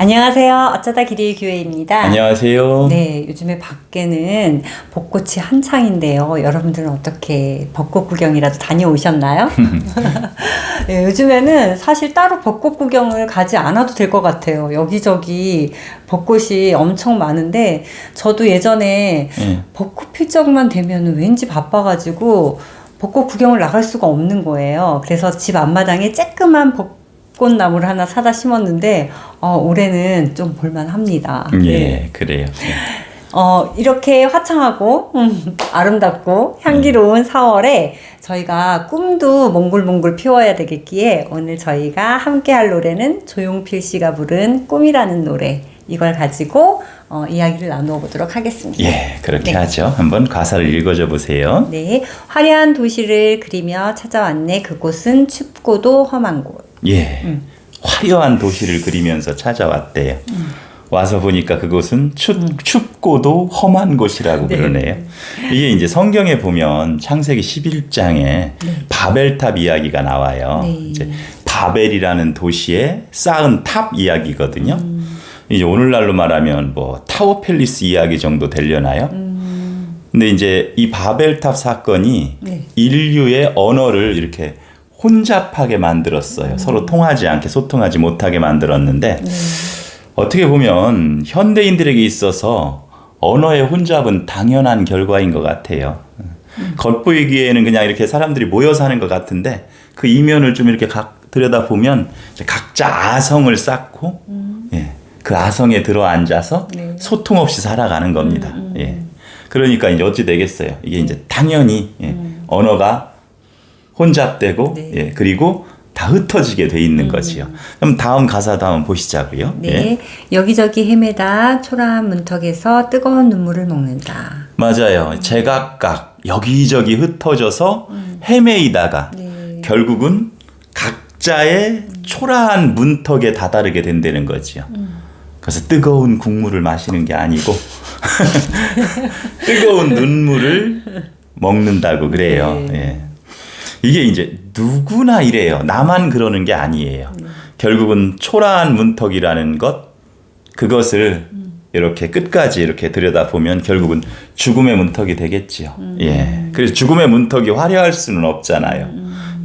안녕하세요. 어쩌다 길이의 교회입니다. 안녕하세요. 네, 요즘에 밖에는 벚꽃이 한창인데요. 여러분들은 어떻게 벚꽃 구경이라도 다녀오셨나요? 네, 요즘에는 사실 따로 벚꽃 구경을 가지 않아도 될 것 같아요. 여기저기 벚꽃이 엄청 많은데 저도 예전에 벚꽃 필적만 되면 왠지 바빠가지고 벚꽃 구경을 나갈 수가 없는 거예요. 그래서 집 앞마당에 쬐끄만 벚꽃나무를 하나 사다 심었는데 올해는 좀 볼만합니다. 예, 네. 그래요. 이렇게 화창하고 아름답고 향기로운 4월에 저희가 꿈도 몽글몽글 피워야 되겠기에 오늘 저희가 함께 할 노래는 조용필 씨가 부른 꿈이라는 노래, 이걸 가지고 이야기를 나누어 보도록 하겠습니다. 예, 그렇게 네. 하죠. 한번 가사를 읽어줘 보세요. 네, 화려한 도시를 그리며 찾아왔네. 그곳은 춥고도 험한 곳. 예, 화려한 도시를 그리면서 찾아왔대요. 와서 보니까 그곳은 춥고도 험한 곳이라고 네. 그러네요. 이게 이제 성경에 보면 창세기 11장에 바벨탑 이야기가 나와요. 네. 이제 바벨이라는 도시에 쌓은 탑 이야기거든요. 이제 오늘날로 말하면 뭐 타워 팰리스 이야기 정도 되려나요? 근데 이제 이 바벨탑 사건이 네. 인류의 언어를 이렇게 혼잡하게 만들었어요. 서로 통하지 않게, 소통하지 못하게 만들었는데 어떻게 보면 현대인들에게 있어서 언어의 혼잡은 당연한 결과인 것 같아요. 겉보이기에는 그냥 이렇게 사람들이 모여 사는 것 같은데 그 이면을 좀 이렇게 들여다보면 각자 아성을 쌓고 예, 그 아성에 들어앉아서 네. 소통 없이 살아가는 겁니다. 예. 그러니까 이제 어찌 되겠어요. 이게 이제 당연히 언어가 혼잡되고 네. 예, 그리고 다 흩어지게 돼 있는 거지요. 그럼 다음 가사도 한번 보시자고요. 네, 예. 여기저기 헤매다 초라한 문턱에서 뜨거운 눈물을 먹는다. 맞아요. 제각각 여기저기 흩어져서 헤매이다가 네. 결국은 각자의 초라한 문턱에 다다르게 된다는 거지요. 그래서 뜨거운 국물을 마시는 게 아니고 뜨거운 눈물을 먹는다고 그래요. 네. 예. 이게 이제 누구나 이래요. 나만 그러는 게 아니에요. 결국은 초라한 문턱이라는 것, 그것을 이렇게 끝까지 이렇게 들여다보면 결국은 죽음의 문턱이 되겠지요. 예. 그래서 죽음의 문턱이 화려할 수는 없잖아요.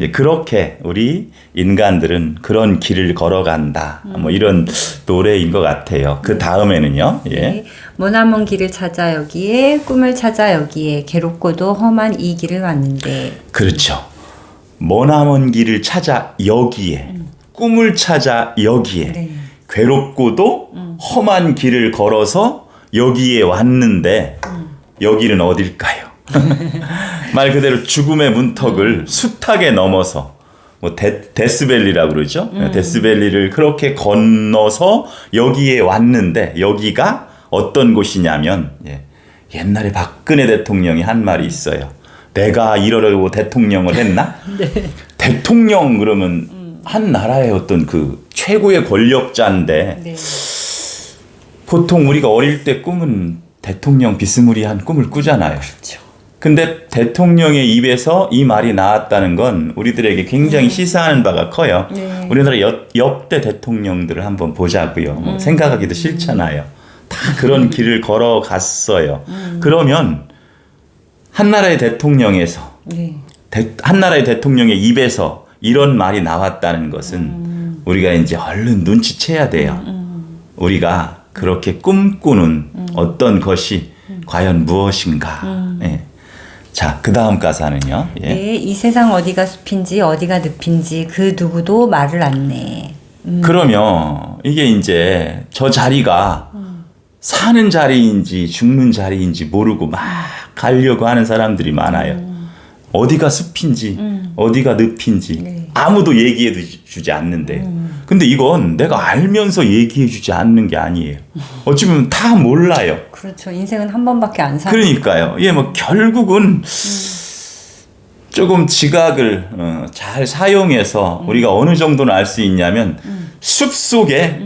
예, 그렇게 우리 인간들은 그런 길을 걸어간다. 뭐 이런 노래인 것 같아요. 그 다음에는요. 예. 네, 머나먼 길을 찾아 여기에, 꿈을 찾아 여기에, 괴롭고도 험한 이 길을 왔는데. 그렇죠. 머나먼 길을 찾아 여기에, 꿈을 찾아 여기에, 네. 괴롭고도 험한 길을 걸어서 여기에 왔는데 여기는 어딜까요? 말 그대로 죽음의 문턱을 숱하게 넘어서 뭐 데스밸리라고 그러죠. 데스밸리를 그렇게 건너서 여기에 왔는데 여기가 어떤 곳이냐면 옛날에 박근혜 대통령이 한 말이 있어요. 내가 이러려고 대통령을 했나? 네. 대통령 그러면 한 나라의 어떤 그 최고의 권력자인데 네. 보통 우리가 어릴 때 꿈은 대통령 비스무리한 꿈을 꾸잖아요. 그렇죠. 근데 대통령의 입에서 이 말이 나왔다는 건 우리들에게 굉장히 시사하는 바가 커요. 네. 우리나라 역대 대통령들을 한번 보자고요. 뭐 생각하기도 싫잖아요. 다 그런 길을 걸어갔어요. 그러면 한 나라의 대통령에서 네. 한 나라의 대통령의 입에서 이런 말이 나왔다는 것은 우리가 이제 얼른 눈치채야 돼요. 우리가 그렇게 꿈꾸는 어떤 것이 과연 무엇인가. 예. 자, 그 다음 가사는요. 예. 네, 이 세상 어디가 숲인지 어디가 늪인지 그 누구도 말을 안 내. 그러면 이게 이제 저 자리가 사는 자리인지 죽는 자리인지 모르고 막 가려고 하는 사람들이 많아요. 어디가 숲인지 어디가 늪인지 네. 아무도 얘기해 주지 않는데 근데 이건 내가 알면서 얘기해 주지 않는 게 아니에요. 어찌 보면 다 몰라요. 그렇죠. 인생은 한 번밖에 안 사는. 그러니까요. 예, 뭐 결국은 조금 지각을 잘 사용해서 우리가 어느 정도는 알 수 있냐면 숲 속에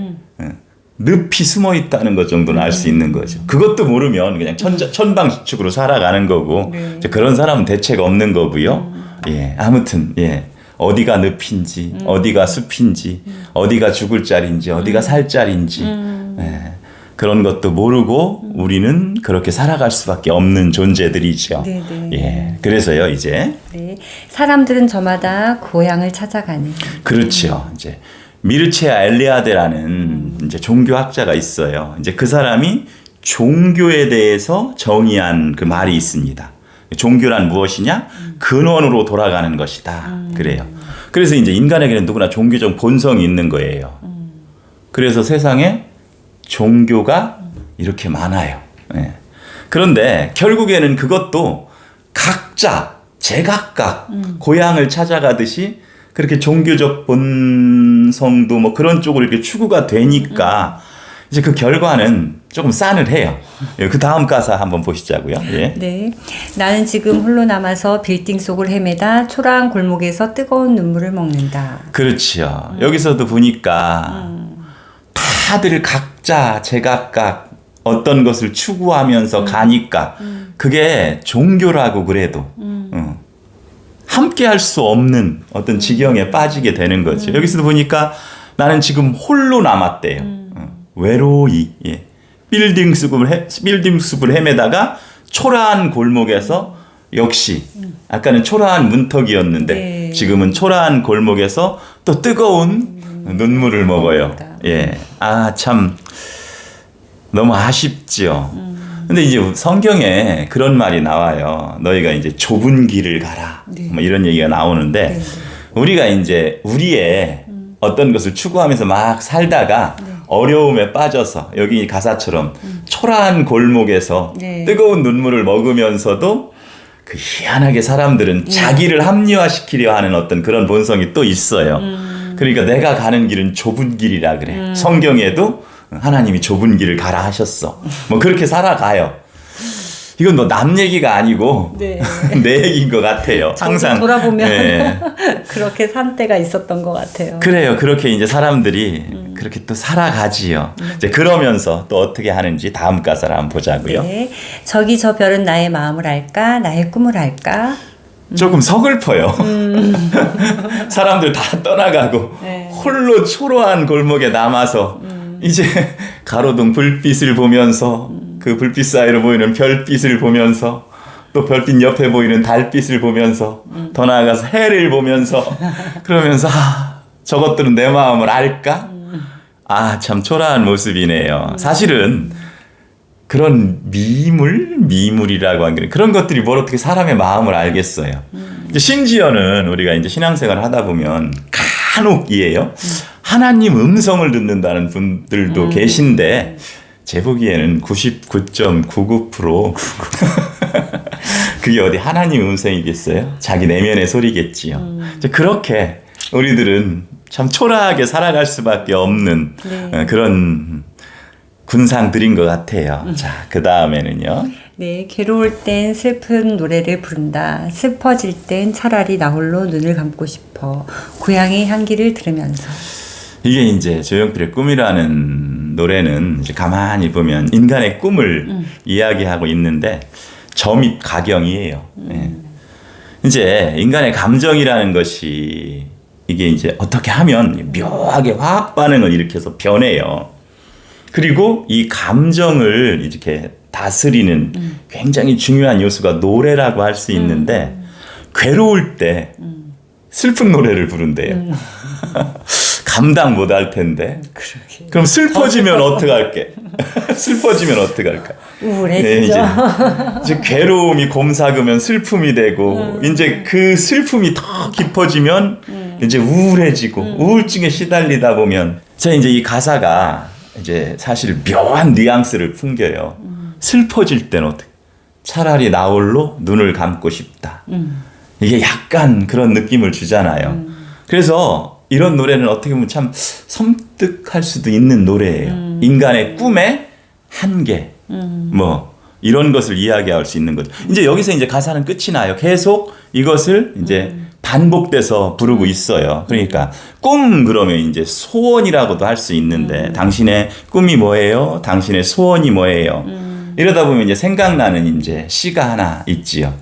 늪이 숨어 있다는 것 정도는 알 수 있는 거죠. 그것도 모르면 그냥 천방지축으로 살아가는 거고 네. 그런 사람은 대책 없는 거고요. 예, 아무튼 예, 어디가 늪인지, 어디가 숲인지, 어디가 죽을 자리인지, 어디가 살 자리인지, 예, 그런 것도 모르고 우리는 그렇게 살아갈 수밖에 없는 존재들이죠. 네네. 예, 그래서요, 이제. 네. 사람들은 저마다 고향을 찾아가는. 그렇죠. 이제 미르체아 엘리아데라는 이제 종교학자가 있어요. 이제 그 사람이 종교에 대해서 정의한 그 말이 있습니다. 종교란 무엇이냐? 근원으로 돌아가는 것이다. 그래요. 그래서 이제 인간에게는 누구나 종교적 본성이 있는 거예요. 그래서 세상에 종교가 이렇게 많아요. 예. 그런데 결국에는 그것도 각자 제각각 고향을 찾아가듯이 그렇게 종교적 본성도 뭐 그런 쪽으로 이렇게 추구가 되니까 이제 그 결과는 조금 싸늘해요. 예, 그 다음 가사 한번 보시자고요. 예. 네. 나는 지금 홀로 남아서 빌딩 속을 헤매다 초라한 골목에서 뜨거운 눈물을 먹는다. 그렇죠. 여기서도 보니까 다들 각자 제각각 어떤 것을 추구하면서 가니까 그게 종교라고 그래도 함께 할 수 없는 어떤 지경에 빠지게 되는 거죠. 여기서도 보니까 나는 지금 홀로 남았대요. 외로이. 예. 빌딩 숲을 헤매다가 초라한 골목에서 역시 아까는 초라한 문턱이었는데 네. 지금은 초라한 골목에서 또 뜨거운 눈물을 먹어요. 예. 아, 참 너무 아쉽지요. 근데 이제 성경에 그런 말이 나와요. 너희가 이제 좁은 길을 가라. 네. 뭐 이런 얘기가 나오는데 네. 우리가 이제 우리의 어떤 것을 추구하면서 막 살다가 어려움에 빠져서 여기 가사처럼 초라한 골목에서 네. 뜨거운 눈물을 먹으면서도 그 희한하게 사람들은 자기를 합리화시키려 하는 어떤 그런 본성이 또 있어요. 그러니까 내가 가는 길은 좁은 길이라 그래. 성경에도 하나님이 좁은 길을 가라 하셨어. 뭐 그렇게 살아가요. 이건 뭐 남 얘기가 아니고 네. 내 얘기인 것 같아요. 항상 돌아보면 네. 그렇게 산 때가 있었던 것 같아요. 그래요. 그렇게 이제 사람들이 그렇게 또 살아가지요. 이제 그러면서 또 어떻게 하는지 다음 가사를 한번 보자고요. 네. 저기 저 별은 나의 마음을 알까? 나의 꿈을 알까? 조금 서글퍼요. 사람들 다 떠나가고 네. 홀로 초라한 골목에 남아서 이제 가로등 불빛을 보면서 그 불빛 사이로 보이는 별빛을 보면서 또 별빛 옆에 보이는 달빛을 보면서 더 나아가서 해를 보면서 그러면서 저것들은 내 마음을 알까? 아, 참 초라한 모습이네요. 사실은 그런 미물이라고 하는 그런 것들이 뭘 어떻게 사람의 마음을 알겠어요. 이제 심지어는 우리가 이제 신앙생활을 하다 보면 간혹이에요. 하나님 음성을 듣는다는 분들도 계신데 제 보기에는 99.99% 그게 어디 하나님 음성이겠어요? 자기 내면의 소리겠지요. 이제 그렇게 우리들은 참 초라하게 살아갈 수밖에 없는 네. 그런 군상들인 것 같아요. 자, 그 다음에는요. 네, 괴로울 땐 슬픈 노래를 부른다. 슬퍼질 땐 차라리 나 홀로 눈을 감고 싶어. 고향의 향기를 들으면서. 이게 이제 조용필의 꿈이라는 노래는 이제 가만히 보면 인간의 꿈을 이야기하고 있는데 점입 가경이에요. 예. 이제 인간의 감정이라는 것이 이게 이제 어떻게 하면 묘하게 화학 반응을 일으켜서 변해요. 그리고 이 감정을 이렇게 다스리는 굉장히 중요한 요소가 노래라고 할 수 있는데 괴로울 때 슬픈 노래를 부른대요. 감당 못 할 텐데. 그러게. 그럼 슬퍼지면 어떡할게? 슬퍼지면 어떡할까? 우울해지죠. 네, 이제 괴로움이 곰삭으면 슬픔이 되고 이제 그 슬픔이 더 깊어지면 이제 우울해지고 우울증에 시달리다 보면 제가 이제 이 가사가 이제 사실 묘한 뉘앙스를 풍겨요. 슬퍼질 때는 어떻게? 차라리 나 홀로 눈을 감고 싶다. 이게 약간 그런 느낌을 주잖아요. 그래서 이런 노래는 어떻게 보면 참 섬뜩할 수도 있는 노래예요. 인간의 꿈의 한계, 뭐 이런 것을 이야기할 수 있는 거죠. 이제 여기서 이제 가사는 끝이 나요. 계속 이것을 이제 반복돼서 부르고 있어요. 그러니까 꿈 그러면 이제 소원이라고도 할 수 있는데 당신의 꿈이 뭐예요? 당신의 소원이 뭐예요? 이러다 보면 이제 생각나는 이제 시가 하나 있지요.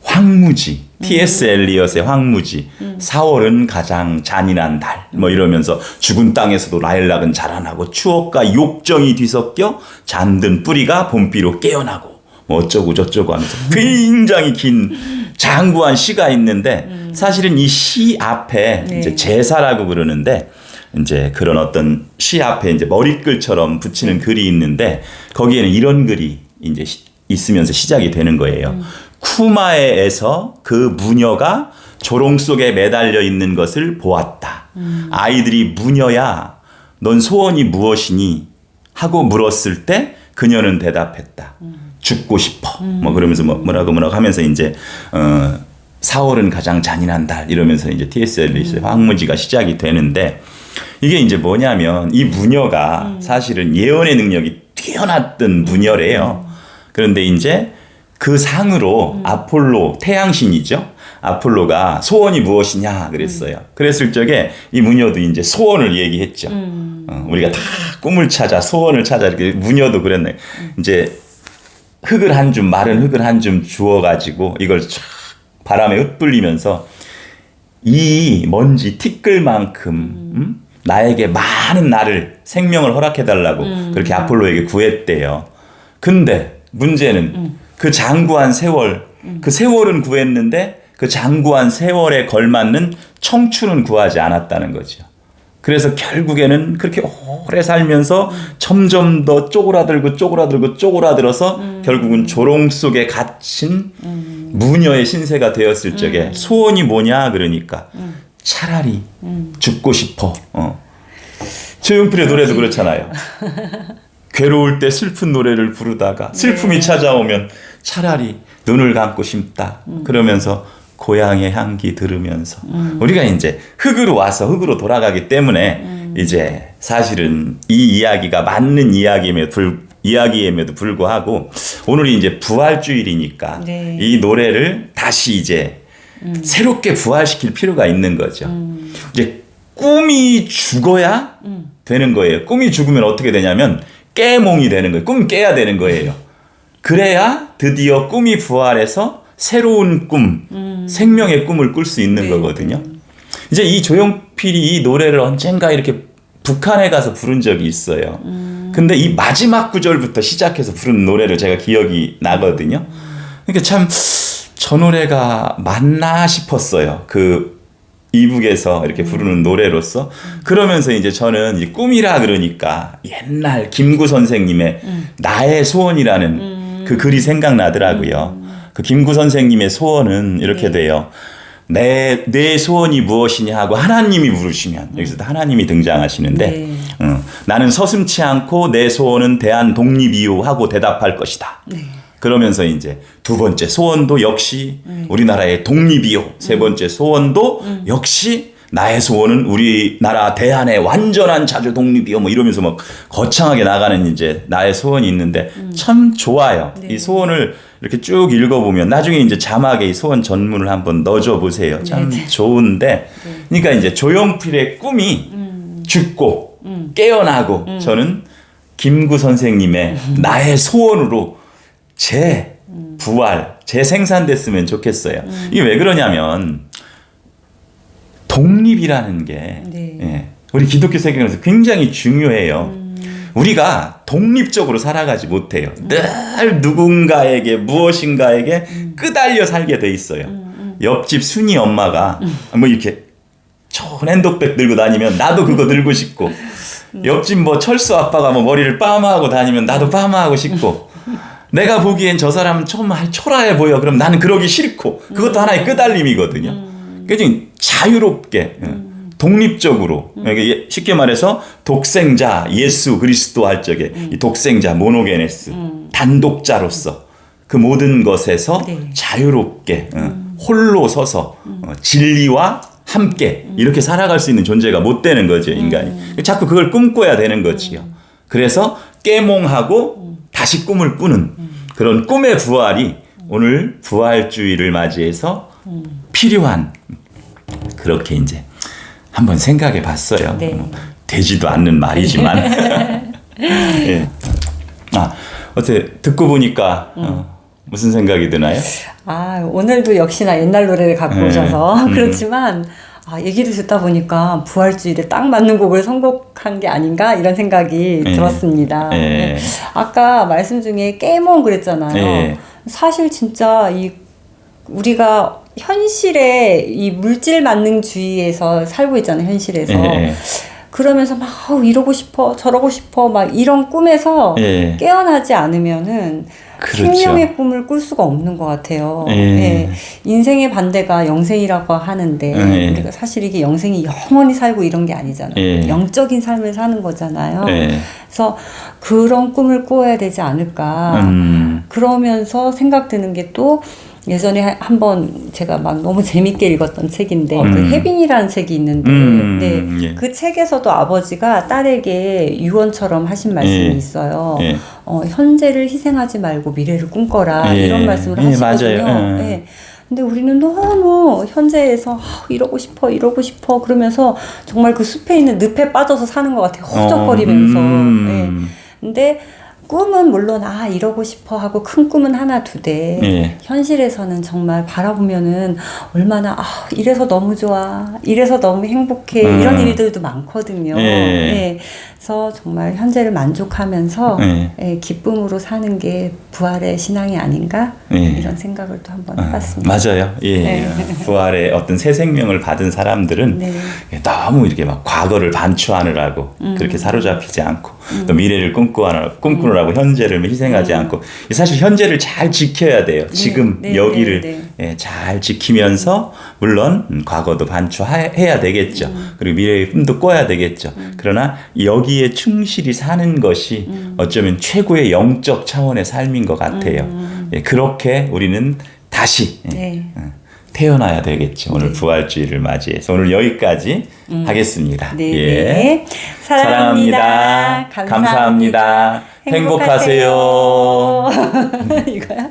황무지, T.S. 엘리엇의 황무지. 4월은 가장 잔인한 달. 뭐 이러면서 죽은 땅에서도 라일락은 자라나고 추억과 욕정이 뒤섞여 잠든 뿌리가 봄비로 깨어나고 뭐 어쩌고 저쩌고 하면서 굉장히 긴 장구한 시가 있는데 사실은 이 시 앞에 네. 이제 제사라고 그러는데 이제 그런 어떤 시 앞에 이제 머리글처럼 붙이는 글이 있는데 거기에는 이런 글이 이제 있으면서 시작이 되는 거예요. 쿠마에에서 그 무녀가 조롱 속에 매달려 있는 것을 보았다. 아이들이 무녀야, 넌 소원이 무엇이니? 하고 물었을 때 그녀는 대답했다. 죽고 싶어. 뭐 그러면서 뭐라고 하면서 이제 4월은 가장 잔인한 달 이러면서 이제 T.S. 엘리스의 황무지가 시작이 되는데 이게 이제 뭐냐면 이 무녀가 사실은 예언의 능력이 뛰어났던 무녀래요. 그런데 이제 그 상으로 아폴로 태양신이죠. 아폴로가 소원이 무엇이냐 그랬어요. 그랬을 적에 이 무녀도 이제 소원을 얘기했죠. 우리가 다 꿈을 찾아 소원을 찾아 이렇게 무녀도 그랬네. 이제 흙을 한 줌 마른 흙을 한 줌 주워가지고 이걸 쫙 바람에 흩불리면서 이 먼지 티끌만큼 나에게 많은 날을 생명을 허락해달라고 그렇게 아폴로에게 구했대요. 근데 문제는 그 장구한 세월 그 세월은 구했는데 그 장구한 세월에 걸맞는 청춘은 구하지 않았다는 거죠. 그래서 결국에는 그렇게 오래 살면서 점점 더 쪼그라들어서 결국은 조롱 속에 갇힌 무녀의 신세가 되었을 적에 소원이 뭐냐 그러니까 차라리 죽고 싶어. 조용필의 노래도 그렇잖아요. 괴로울 때 슬픈 노래를 부르다가 슬픔이 찾아오면 차라리 눈을 감고 싶다. 그러면서 고향의 향기 들으면서 우리가 이제 흙으로 와서 흙으로 돌아가기 때문에 이제 사실은 이 이야기가 맞는 이야기임에도 불구하고 오늘이 이제 부활주일이니까 네. 이 노래를 다시 이제 새롭게 부활시킬 필요가 있는 거죠. 이제 꿈이 죽어야 되는 거예요. 꿈이 죽으면 어떻게 되냐면 깨몽이 되는 거예요. 꿈 깨야 되는 거예요. 그래야 드디어 꿈이 부활해서 새로운 꿈, 생명의 꿈을 꿀 수 있는 네. 거거든요. 이제 이 조용필이 이 노래를 언젠가 이렇게 북한에 가서 부른 적이 있어요. 근데 이 마지막 구절부터 시작해서 부른 노래를 제가 기억이 나거든요. 그러니까 참 저 노래가 맞나 싶었어요. 그 이북에서 이렇게 부르는 노래로서. 그러면서 이제 저는 이 꿈이라 그러니까 옛날 김구 선생님의 나의 소원이라는 그 글이 생각나더라고요. 그 김구 선생님의 소원은 이렇게 돼요. 내 소원이 무엇이냐 하고 하나님이 물으시면 여기서 하나님이 등장하시는데 네. 나는 서슴치 않고 내 소원은 대한 독립이요 하고 대답할 것이다. 네. 그러면서 이제 두 번째 소원도 역시 우리나라의 독립이요. 세 번째 소원도 역시 나의 소원은 우리나라 대한의 완전한 자주 독립이요. 뭐 이러면서 막 거창하게 나가는 이제 나의 소원이 있는데 참 좋아요. 네. 이 소원을 이렇게 쭉 읽어보면 나중에 이제 자막에 이 소원 전문을 한번 넣어줘 보세요. 참 네. 좋은데, 그러니까 이제 조용필의 꿈이 죽고 깨어나고 저는 김구 선생님의 나의 소원으로 재생산됐으면 좋겠어요. 이게 왜 그러냐면 독립이라는 게 네. 예, 우리 기독교 세계에서 굉장히 중요해요. 우리가 독립적으로 살아가지 못해요. 늘 누군가에게 무엇인가에게 끄달려 살게 돼 있어요. 옆집 순이 엄마가 뭐 이렇게 좋은 핸드백 들고 다니면 나도 그거 들고 싶고 옆집 뭐 철수 아빠가 뭐 머리를 빠마하고 다니면 나도 빠마하고 싶고 내가 보기엔 저 사람은 정말 초라해 보여. 그럼 나는 그러기 싫고 그것도 하나의 끄달림이거든요. 그러니까 자유롭게 독립적으로 쉽게 말해서 독생자 예수 그리스도 할 적에 이 독생자 모노게네스 단독자로서 그 모든 것에서 네. 자유롭게 홀로 서서 진리와 함께 이렇게 살아갈 수 있는 존재가 못 되는 거죠, 인간이. 자꾸 그걸 꿈꿔야 되는 거지요. 그래서 깨몽하고 다시 꿈을 꾸는 그런 꿈의 부활이 오늘 부활주의를 맞이해서 필요한, 그렇게 이제 한번 생각해 봤어요. 네. 되지도 않는 말이지만. 예. 어떻게 듣고 보니까 무슨 생각이 드나요? 오늘도 역시나 옛날 노래를 갖고 오셔서 그렇지만 얘기를 듣다 보니까 부활주일에 딱 맞는 곡을 선곡한 게 아닌가 이런 생각이 들었습니다. 예. 아까 말씀 중에 깨몽 그랬잖아요. 예. 사실 진짜 우리가 현실에 이 물질 만능주의에서 살고 있잖아요. 현실에서. 예. 그러면서 막 이러고 싶어 저러고 싶어 막 이런 꿈에서 예. 깨어나지 않으면은 그렇죠. 생명의 꿈을 꿀 수가 없는 것 같아요. 예. 예. 인생의 반대가 영생이라고 하는데 예. 우리가 사실 이게 영생이 영원히 살고 이런 게 아니잖아요. 예. 영적인 삶을 사는 거잖아요. 예. 그래서 그런 꿈을 꾸어야 되지 않을까. 그러면서 생각드는 게 또 예전에 한번 제가 막 너무 재밌게 읽었던 책인데 그 혜빈이라는 책이 있는데 네, 예. 그 책에서도 아버지가 딸에게 유언처럼 하신 말씀이 예. 있어요. 예. 현재를 희생하지 말고 미래를 꿈꿔라 예. 이런 말씀을 예, 하시거든요. 맞아요. 네. 근데 우리는 너무 현재에서 이러고 싶어 그러면서 정말 그 숲에 있는 늪에 빠져서 사는 것 같아요. 허적거리면서. 네. 근데 꿈은 물론 이러고 싶어 하고 큰 꿈은 하나 두되 예. 현실에서는 정말 바라보면은 얼마나 이래서 너무 좋아 이래서 너무 행복해 이런 일들도 많거든요. 예. 네. 그래서 정말 현재를 만족하면서 예. 기쁨으로 사는 게 부활의 신앙이 아닌가 예. 이런 생각을 또 한번 해봤습니다. 맞아요. 예. 네. 부활의 어떤 새 생명을 받은 사람들은 네. 너무 이렇게 막 과거를 반추하느라고 그렇게 사로잡히지 않고 또 미래를 꿈꾸느라고 현재를 희생하지 않고 사실 현재를 잘 지켜야 돼요. 지금 네, 여기를 네, 예, 잘 지키면서 물론 과거도 반추해야 되겠죠. 그리고 미래의 꿈도 꿔야 되겠죠. 그러나 여기에 충실히 사는 것이 어쩌면 최고의 영적 차원의 삶인 것 같아요. 예, 그렇게 우리는 다시 네. 태어나야 되겠죠. 오늘 부활주의를 맞이해서 오늘 여기까지 하겠습니다. 네, 예. 네. 사랑합니다. 감사합니다. 행복하세요. 이거야?